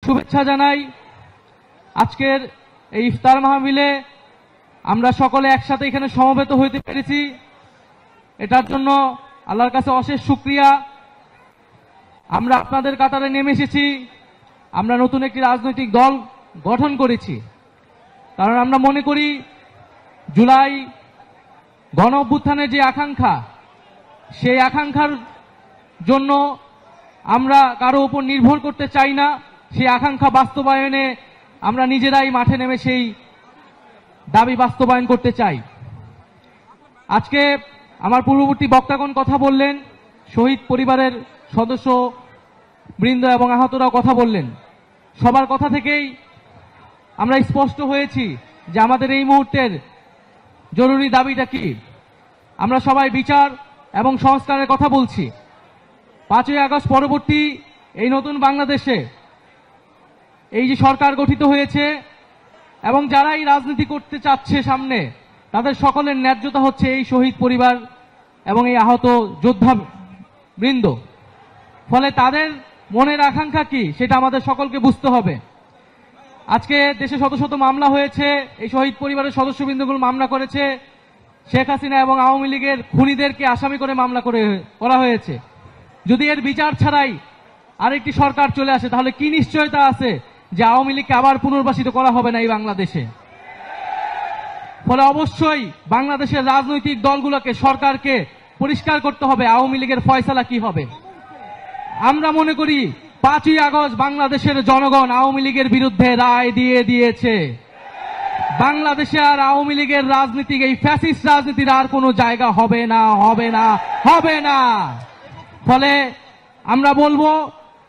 শুভেচ্ছা জানাই। আজকের এই ইফতার মাহফিলে আমরা সকলে একসাথে এখানে সমবেত হইতে পেরেছি, এটার জন্য আল্লাহর কাছে অশেষ শুকরিয়া। আমরা আপনাদের কাতারে নেমে এসেছি, আমরা নতুন একটি রাজনৈতিক দল গঠন করেছি, কারণ আমরা মনে করি জুলাই গণ অভ্যুত্থানের যে আকাঙ্ক্ষা, সেই আকাঙ্ক্ষার জন্য আমরা কারো উপর নির্ভর করতে চাই না। সেই আকাঙ্ক্ষা বাস্তবায়নে আমরা নিজেরাই মাঠে নেমে সেই দাবি বাস্তবায়ন করতে চাই। আজকে আমার পূর্ববর্তী বক্তাগণ কথা বললেন, শহীদ পরিবারের সদস্য বৃন্দ এবং আহতরাও কথা বললেন। সবার কথা থেকেই আমরা স্পষ্ট হয়েছি যে আমাদের এই মুহূর্তের জরুরি দাবিটা কি। আমরা সবাই বিচার এবং সংস্কারের কথা বলছি। 5ই আগস্ট পরবর্তী এই নতুন বাংলাদেশে এই যে সরকার গঠিত হয়েছে এবং যারাই রাজনীতি করতে চাচ্ছে সামনে, তাদের সকলের ন্যায্যতা হচ্ছে এই শহীদ পরিবার এবং এই আহত যোদ্ধা বৃন্দ। ফলে তাদের মনের আকাঙ্ক্ষা কি সেটা আমাদের সকলকে বুঝতে হবে। আজকে দেশে শত শত মামলা হয়েছে, এই শহীদ পরিবারের সদস্যবৃন্দগুলো মামলা করেছে, শেখ হাসিনা এবং আওয়ামী লীগের খুনিদেরকে আসামি করে মামলা করা হয়েছে। যদি এর বিচার ছাড়াই আরেকটি সরকার চলে আসে, তাহলে কি নিশ্চয়তা আছে যে আওয়ামী লীগকে আবার পুনর্বাসিত করা হবে না এই বাংলাদেশে? ফলে অবশ্যই বাংলাদেশের রাজনৈতিক দলগুলোকে, সরকারকে পরিষ্কার করতে হবে আওয়ামী লীগের ফয়সালা কি হবে। আমরা মনে করি 5ই আগস্ট বাংলাদেশের জনগণ আওয়ামী লীগের বিরুদ্ধে রায় দিয়ে দিয়েছে। বাংলাদেশে আর আওয়ামী লীগের রাজনীতি, এই ফ্যাসিস্ট রাজনীতির আর কোনো জায়গা হবে না, হবে না, হবে না। ফলে আমরা বলবো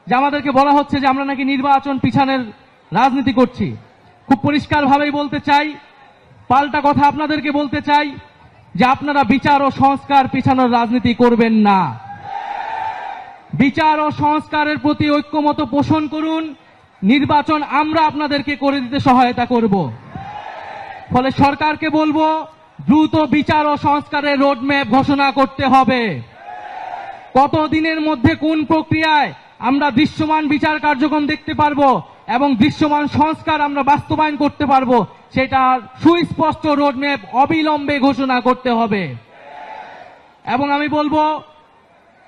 যে আমাদেরকে বলা হচ্ছে যে আমরা নাকি নির্বাচন পিছানোর রাজনীতি করছি। খুব পরিষ্কারভাবেই বলতে চাই, পাল্টা কথা আপনাদেরকে বলতে চাই যে আপনারা বিচার ও সংস্কার পিছানোর রাজনীতি করবেন না। বিচার ও সংস্কারের প্রতি ঐক্যমত পোষণ করুন। নির্বাচন আমরা আপনাদেরকে করে দিতে সহায়তা করব। ফলে সরকারকে বলবো দ্রুত বিচার ও সংস্কারের রোডম্যাপ ঘোষণা করতে হবে। কত দিনের মধ্যে কোন প্রক্রিয়ায় আমরা দৃশ্যমান বিচার কার্যক্রম দেখতে পারবো এবং দৃশ্যমান সংস্কার আমরা বাস্তবায়ন করতে পারবো, সেটার সুস্পষ্ট রোডম্যাপ অবিলম্বে ঘোষণা করতে হবে। এবং আমি বলবো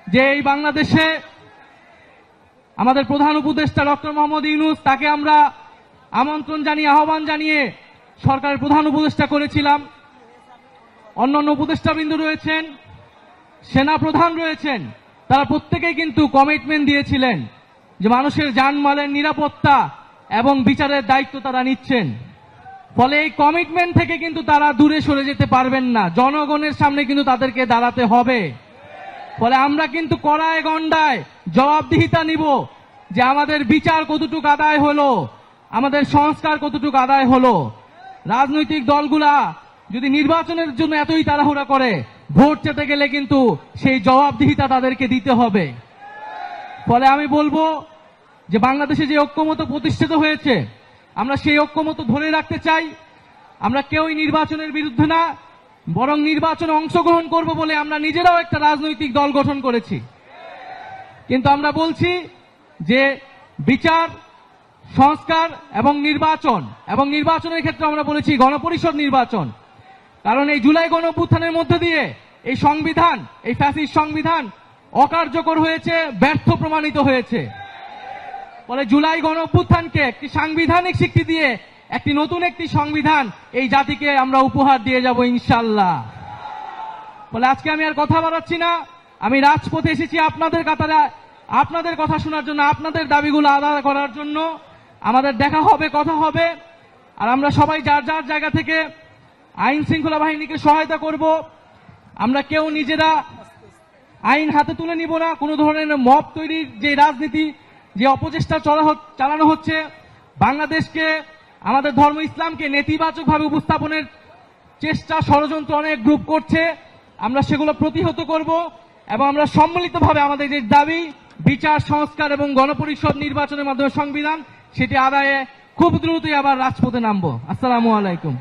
যে এই বাংলাদেশে আমাদের প্রধান উপদেষ্টা ডক্টর মোহাম্মদ ইউনূস, তাকে আমরা আমন্ত্রণ জানিয়ে, আহ্বান জানিয়ে সরকারের প্রধান উপদেষ্টা করেছিলাম। অন্যান্য উপদেষ্টাবৃন্দ রয়েছেন, সেনা প্রধান রয়েছেন, তারা প্রত্যেকেই কিন্তু কমিটমেন্ট দিয়েছিলেন যে মানুষের জানমালের নিরাপত্তা এবং বিচারের দায়িত্ব তারা নিচ্ছেন। ফলে এই কমিটমেন্ট থেকে কিন্তু তারা দূরে সরে যেতে পারবেন না, জনগণের সামনে কিন্তু তাদেরকে দাঁড়াতে হবে। ফলে আমরা কিন্তু কড়ায় গন্ডায় জবাবদিহিতা নিব যে আমাদের বিচার কতটুকু আদায় হলো, আমাদের সংস্কার কতটুকু আদায় হলো। রাজনৈতিক দলগুলা যদি নির্বাচনের জন্য এতই তাড়াহুড়া করে, ভোট চেতে গেলে কিন্তু সেই জবাবদিহিতা তাদেরকে দিতে হবে। ফলে আমি বলবো যে বাংলাদেশে যে ঐক্যমত প্রতিষ্ঠিত হয়েছে, আমরা সেই ঐক্যমত ধরে রাখতে চাই। আমরা কেউই নির্বাচনের বিরুদ্ধে না, বরং নির্বাচনে অংশগ্রহণ করব বলে আমরা নিজেরাও একটা রাজনৈতিক দল গঠন করেছি। কিন্তু আমরা বলছি যে বিচার, সংস্কার এবং নির্বাচনের ক্ষেত্রে আমরা বলেছি গণপরিষদ নির্বাচন। কারণ এই জুলাই গণ অভ্যুত্থানের মধ্যে দিয়ে এই সংবিধান, এই ফ্যাসিস্ট সংবিধান অকার্যকর হয়েছে, ব্যর্থ প্রমাণিত হয়েছে। ফলে জুলাই গণ অভ্যুত্থানকে একটি সাংবিধানিক স্বীকৃতি দিয়ে একটি নতুন একটি সংবিধান এই জাতিকে আমরা উপহার দিয়ে যাব ইনশাআল্লাহ। ফলে আজকে আমি আর কথা বাড়াচ্ছি না, আমি রাজপথে এসেছি আপনাদের কাতারে, আপনাদের কথা শোনার জন্য, আপনাদের দাবিগুলো আদায় করার জন্য। আমাদের দেখা হবে, কথা হবে, আর আমরা সবাই যার যার জায়গা থেকে আইন শৃঙ্খলা বাহিনীকে সহায়তা করব। আমরা কেউ নিজেরা আইন হাতে তুলে নিব না। কোনো ধরনের মব তৈরির যে রাজনীতি, যে অপচেষ্টা চালানো হচ্ছে, বাংলাদেশকে, আমাদের ধর্ম ইসলামকে নেতিবাচকভাবে উপস্থাপনের চেষ্টা, ষড়যন্ত্র অনেক গ্রুপ করছে, আমরা সেগুলো প্রতিহত করব এবং আমরা সম্মিলিতভাবে আমাদের যে দাবি বিচার, সংস্কার এবং গণপরিষদ নির্বাচনের মাধ্যমে সংবিধান, সেটি আদায়ে খুব দ্রুতই আবার রাজপথে নামবো। আসসালামু আলাইকুম।